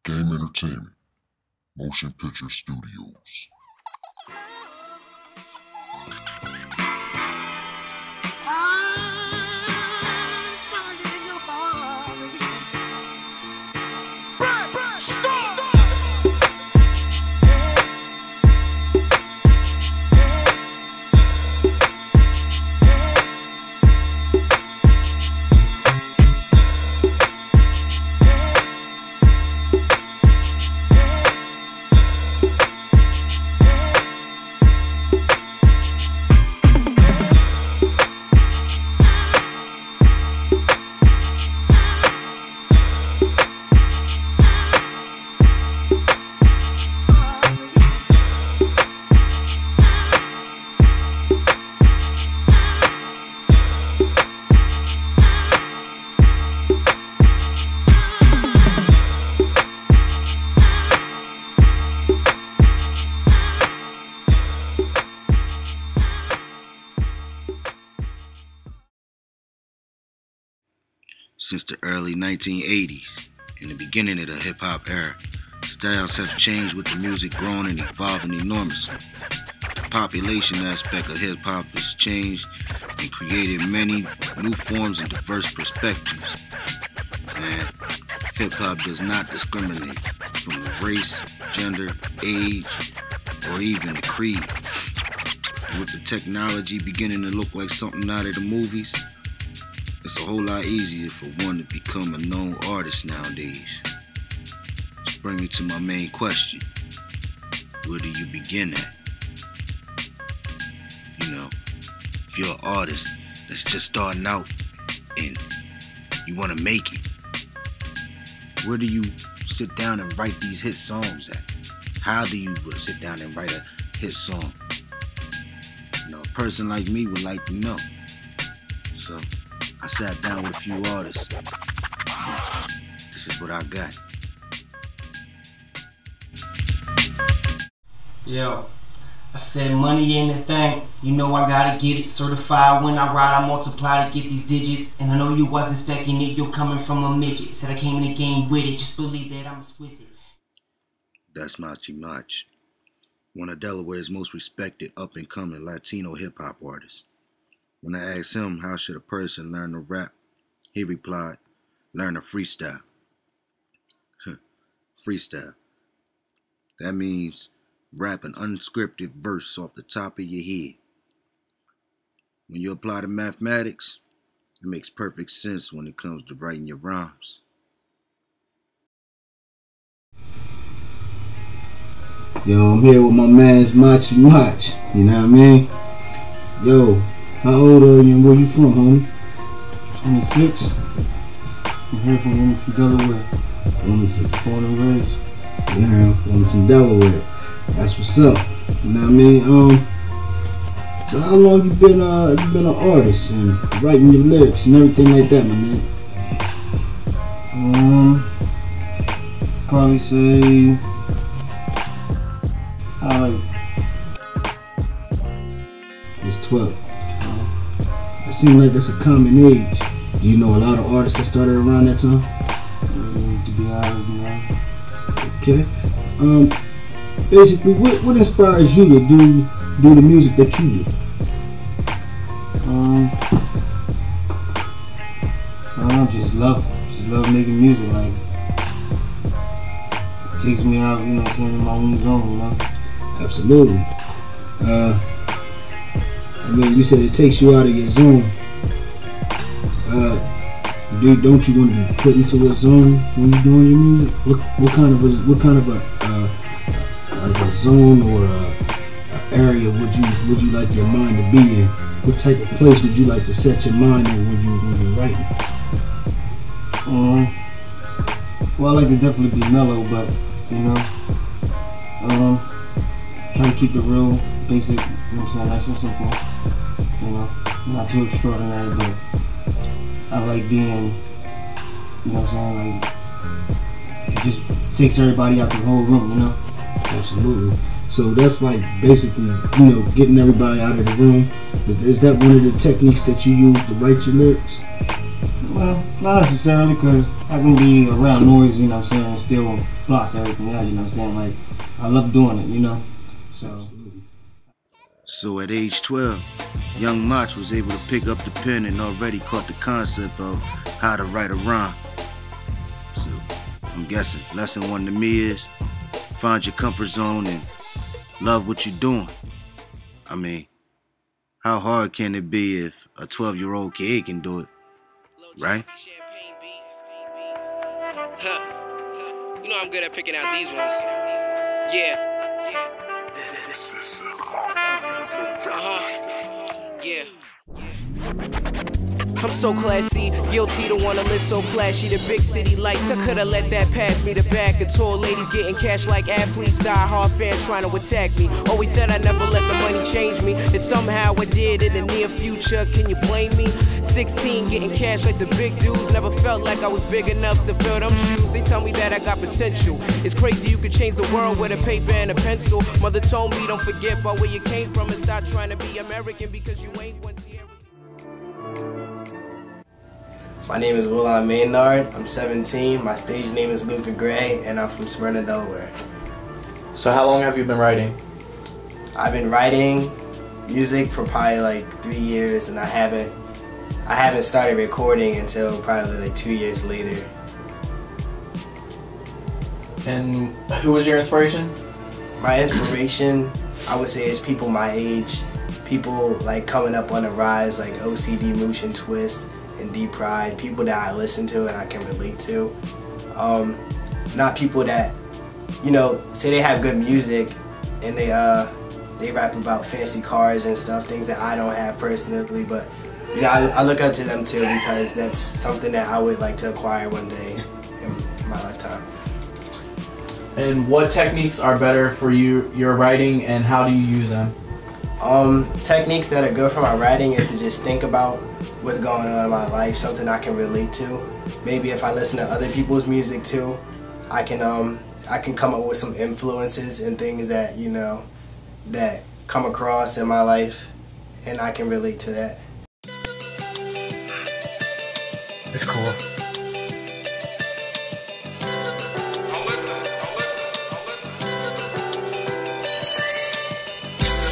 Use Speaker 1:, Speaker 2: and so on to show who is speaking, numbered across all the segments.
Speaker 1: Game Entertainment, Motion Picture Studios.
Speaker 2: Since the early 1980s, in the beginning of the hip-hop era, styles have changed with the music growing and evolving enormously. The population aspect of hip-hop has changed and created many new forms and diverse perspectives. And hip-hop does not discriminate from race, gender, age, or even the creed. With the technology beginning to look like something out of the movies, it's a whole lot easier for one to become a known artist nowadays. Which brings me to my main question. Where do you begin at? You know, if you're an artist that's just starting out and you want to make it, where do you sit down and write these hit songs at? How do you sit down and write a hit song? You know, a person like me would like to know. So I sat down with a few artists. This is what I got.
Speaker 3: Yo, I said money ain't a thing. You know I gotta get it. Certified when I ride, I multiply to get these digits. And I know you wasn't expecting it. You're coming from a midget. Said I came in the game with it. Just believe that I'm exquisite.
Speaker 2: That's Machi Mach, one of Delaware's most respected up-and-coming Latino hip-hop artists. When I asked him how should a person learn to rap, he replied, learn to freestyle. Freestyle. That means rap an unscripted verse off the top of your head. When you apply the mathematics, it makes perfect sense when it comes to writing your rhymes.
Speaker 4: Yo, I'm here with my man's Machi Mach, you know what I mean? Yo, how old are you and where you from, homie? 26. I'm here from Wilmington, Delaware. Wilmington, born and raised. Yeah, Wilmington, Delaware. That's what's up. You know what I mean? So how long you been an artist and writing your lyrics and everything like that, my man? Probably say it's 12. It seems like that's a common age. Do you know a lot of artists that started around that time?
Speaker 3: To be honest,
Speaker 4: Okay. Basically, what inspires you to do the music that you do?
Speaker 3: I just love making music. Like, it takes me out, you know, in my own zone, you know.
Speaker 4: Absolutely. I mean, you said it takes you out of your zone. Don't you want to be put into a zone when you're doing your music? What kind of a zone or a area would you like your mind to be in? What type of place would you like to set your mind in when you're writing?
Speaker 3: Well, I like to definitely be mellow, but you know, trying to keep it real basic, you know what I'm saying, nice and simple, you know, not too extraordinary, but I like being, you know what I'm saying, like, it just takes everybody out the whole room, you know?
Speaker 4: Absolutely. So that's like basically, you know, getting everybody out of the room. Is that one of the techniques that you use to write your lyrics?
Speaker 3: Well, not necessarily, because I can be around noise, you know what I'm saying, and still block everything out, you know what I'm saying. Like, I love doing it, you know.
Speaker 2: So at age 12, young Mach was able to pick up the pen and already caught the concept of how to write a rhyme. So I'm guessing lesson 1 to me is find your comfort zone and love what you're doing. I mean, how hard can it be if a 12-year-old kid can do it, right?
Speaker 5: You know I'm good at picking out these ones. Yeah. Yeah. I'm so classy, guilty to wanna live so flashy. The big city lights, I coulda let that pass me. The back of tall ladies getting cash like athletes. Die hard fans trying to attack me. Always said I never let the money change me, and somehow I did in the near future. Can you blame me? 16 getting cash like the big dudes. Never felt like I was big enough to fill them shoes. They tell me that I got potential. It's crazy you could change the world with a paper and a pencil. Mother told me don't forget about where you came from and stop trying to be American because you ain't one.
Speaker 6: My name is Willan Maynard. I'm 17. My stage name is Luca Gray, and I'm from Smyrna, Delaware.
Speaker 7: So how long have you been writing?
Speaker 6: I've been writing music for probably like 3 years, and I haven't started recording until probably like 2 years later. And
Speaker 7: who was your inspiration?
Speaker 6: My inspiration, I would say, is people my age. People like coming up on the rise, like OCD, Motion Twist, and Deep Pride. People that I listen to and I can relate to. Not people that, you know, say they have good music and they rap about fancy cars and stuff, things that I don't have personally, but you know, I look up to them too because that's something that I would like to acquire one day in my lifetime.
Speaker 7: And what techniques are better for your writing, and how do you use them?
Speaker 6: Techniques that are good for my writing is to just think about what's going on in my life, something I can relate to. Maybe if I listen to other people's music too, I can come up with some influences and things that, you know, that come across in my life, and I can relate to that.
Speaker 7: It's cool.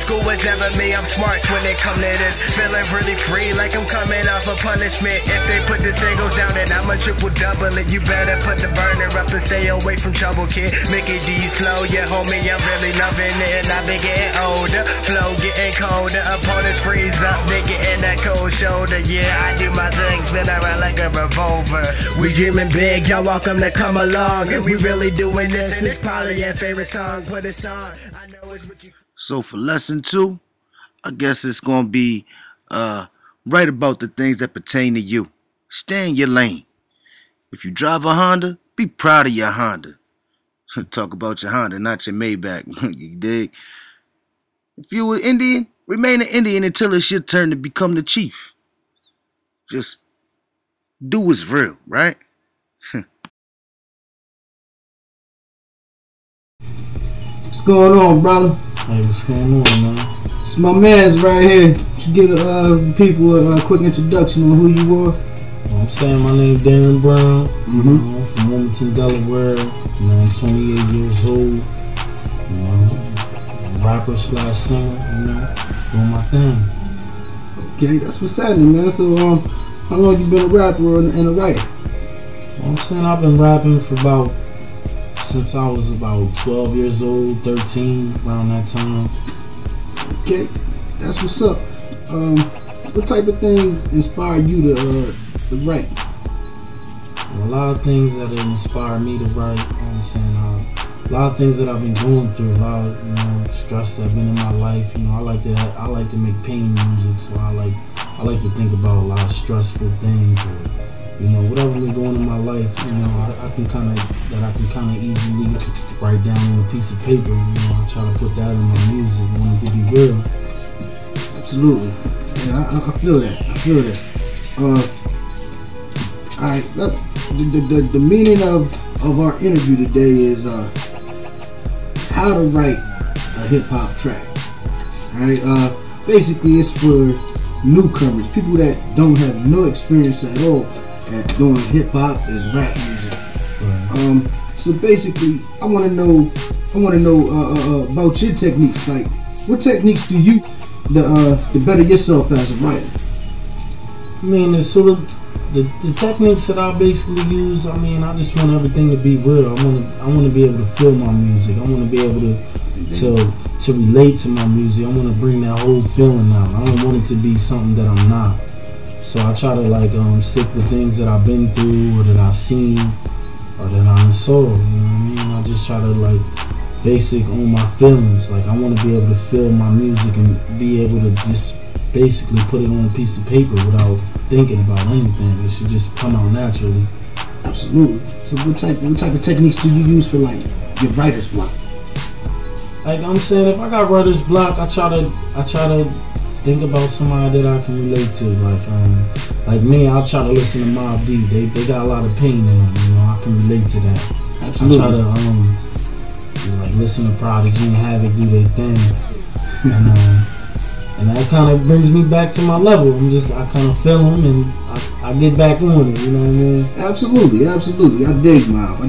Speaker 6: School was never me, I'm smart when it come to this. Feeling really free like I'm coming off a punishment. If they put the singles down, then I'ma triple double it. You better put the burner up and stay away from trouble, kid. Mickey D's flow, yeah homie, I'm really loving it. And I've been getting older, flow getting colder. Opponents freeze up, they getting that cold shoulder. Yeah, I do my thing, spin around like a revolver. We dreaming big, y'all welcome to come along. And we really doing this, and it's probably your favorite song. Put it on, I know it's what you.
Speaker 2: So for lesson 2, I guess it's gonna be write about the things that pertain to you. Stay in your lane. If you drive a Honda, be proud of your Honda. Talk about your Honda, not your Maybach. You dig? If you were Indian, remain an Indian until it's your turn to become the chief. Just do what's real, right?
Speaker 4: What's going on, brother?
Speaker 3: Hey, what's going on, man?
Speaker 4: It's my man's right here. Give people a quick introduction on who you are.
Speaker 3: I'm saying my name's Darren Brown.
Speaker 4: Mm-hmm.
Speaker 3: I'm from Wilmington, Delaware. You know, I'm 28 years old. You know, rapper / singer. You know, doing my thing.
Speaker 4: Okay, that's what's happening, man. So, how long you been a rapper and a writer?
Speaker 3: Well, I'm saying I've been rapping for since I was about 12 years old, 13, around that time.
Speaker 4: Okay, that's what's up. What type of things inspire you to write?
Speaker 3: Well, a lot of things that have inspired me to write. I'm saying a lot of things that I've been going through, a lot of, you know, stress that's been in my life. You know, I like to make pain music, so I like to think about a lot of stressful things, or, you know, whatever's been going in my life. You know, I can kind of easily write down on a piece of paper. You know, I try to put that in my music. Want to be real.
Speaker 4: Absolutely. Yeah, I feel that. I feel that. Alright, the meaning of our interview today is how to write a hip-hop track. Alright, basically it's for newcomers, people that don't have no experience at all at doing hip hop as rap music. So basically, I want to know about your techniques. Like, what techniques do you to better yourself as a writer?
Speaker 3: I mean, it's sort of the techniques that I basically use. I mean, I just want everything to be real. I want to be able to feel my music. I want to be able to relate to my music. I want to bring that whole feeling out. I don't want it to be something that I'm not. So I try to like stick with things that I've been through or that I've seen or that I saw. You know what I mean? I just try to like basic on my feelings. Like, I want to be able to feel my music and be able to just basically put it on a piece of paper without thinking about anything. It should just come out naturally.
Speaker 4: Absolutely. So what type of techniques do you use for like your writer's block?
Speaker 3: Like I'm saying, if I got writer's block, I try to think about somebody that I can relate to. Like me, I'll try to listen to Mobb Deep. They got a lot of pain in them, you know. I can relate to that.
Speaker 4: Absolutely.
Speaker 3: I try to like listen to Prodigy and Havoc do their thing, and that kind of brings me back to my level. I kind of feel them and I get back on it. You know what I mean?
Speaker 4: Absolutely. I dig Mobb.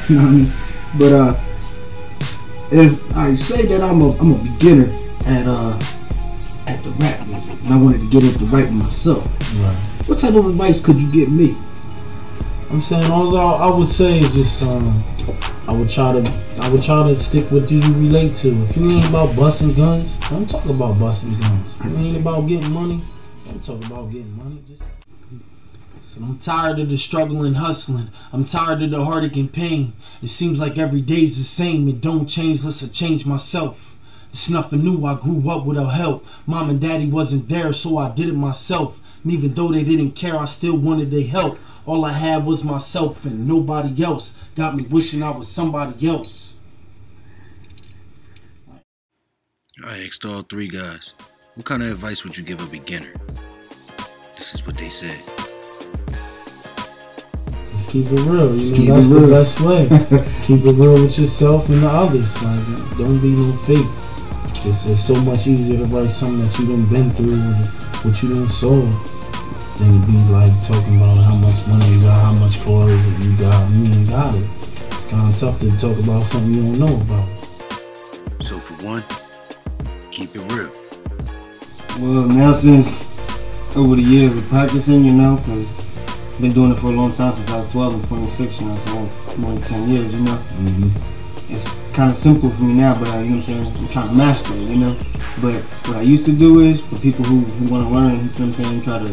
Speaker 4: You know what I mean? But if I say that I'm a beginner at the rap music and I wanted to get into writing myself,
Speaker 3: right,
Speaker 4: what type of advice could you give me?
Speaker 3: I'm saying all I would say is just I would try to stick with you relate to. If you ain't about busting guns, don't talk about busting guns. If you ain't about getting money, don't talk about getting money. So I'm tired of the struggle and hustling. I'm tired of the heartache and pain. It seems like every day's the same. It don't change unless I change myself. It's nothing new. I grew up without help. Mom and daddy wasn't there, so I did it myself. And even though they didn't care, I still wanted their help. All I had was myself and nobody else. Got me wishing I was somebody else.
Speaker 2: I asked all three guys, what kind of advice would you give a beginner? This is what they said.
Speaker 3: Just keep it real, you know, that's the best way. Keep it real with yourself and the others. Like, don't be no fake. It's so much easier to write something that you done been through and what you done saw than to be like talking about how much money you got, how much cars you got, you ain't got it. It's kind of tough to talk about something you don't know about.
Speaker 2: So for one, keep it real.
Speaker 3: Well, now since over the years of practicing, you know, because I've been doing it for a long time, since I was 12 and 26, you know, so more than 10 years, you know. It's kind of simple for me now, but you know what I'm saying, I'm trying to master it, you know. But what I used to do is, for people who want to learn, you know what I'm saying, try to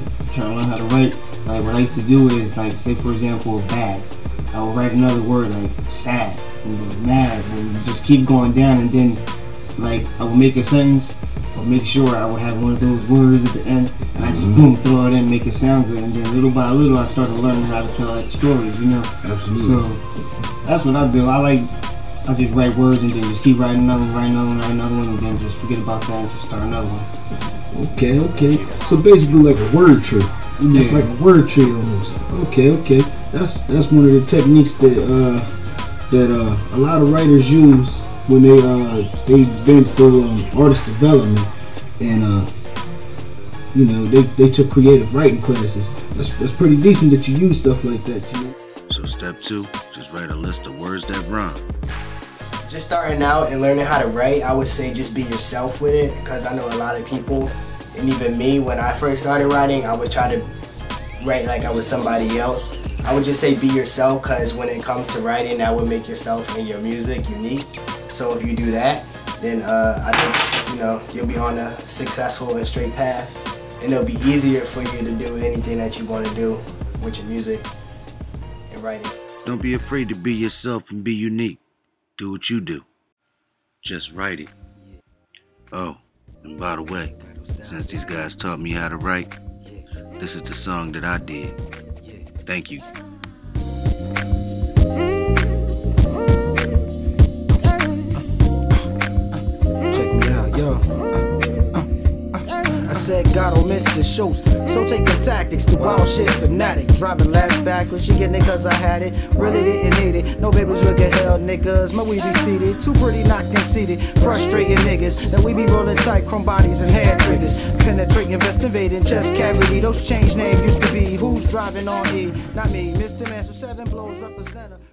Speaker 3: learn how to write, like what I used to do is, like, say for example, bad. I would write another word like sad, and then mad, and just keep going down, and then like I would make a sentence, or make sure I would have one of those words at the end, and I just boom, throw it in, make it sound good, and then little by little I started learning how to tell like stories, you know.
Speaker 4: Absolutely.
Speaker 3: So that's what I do. I just write words and then just keep writing another one, write another one, and then just forget about that and just start another one.
Speaker 4: Okay. So basically like a word tree. Yeah. It's like a word tree almost. Okay. That's one of the techniques that a lot of writers use when they've been through artist development and you know they took creative writing classes. That's pretty decent that you use stuff like that, you know.
Speaker 2: So step 2, just write a list of words that rhyme.
Speaker 6: Just starting out and learning how to write, I would say just be yourself with it, because I know a lot of people, and even me, when I first started writing, I would try to write like I was somebody else. I would just say be yourself, because when it comes to writing, that would make yourself and your music unique. So if you do that, then I think, you know, you'll be on a successful and straight path, and it'll be easier for you to do anything that you want to do with your music and writing.
Speaker 2: Don't be afraid to be yourself and be unique. Do what you do. Just write it. Oh, and by the way, since these guys taught me how to write, this is the song that I did. Thank you.
Speaker 8: Check me out, yo. I said God don't Mr. Schultz. So taking tactics to wild shit fanatic. Driving last backwards, she get it cause I had it. Really didn't need it. No babies will get held, niggas. My we be seated. Too pretty, not conceited. Frustrating niggas. That we be rolling tight, chrome bodies and hair triggers. Penetrating, invest, invading, chest cavity. Those change names used to be who's driving on E. Not me, Mr. Man, so 7 blows representative.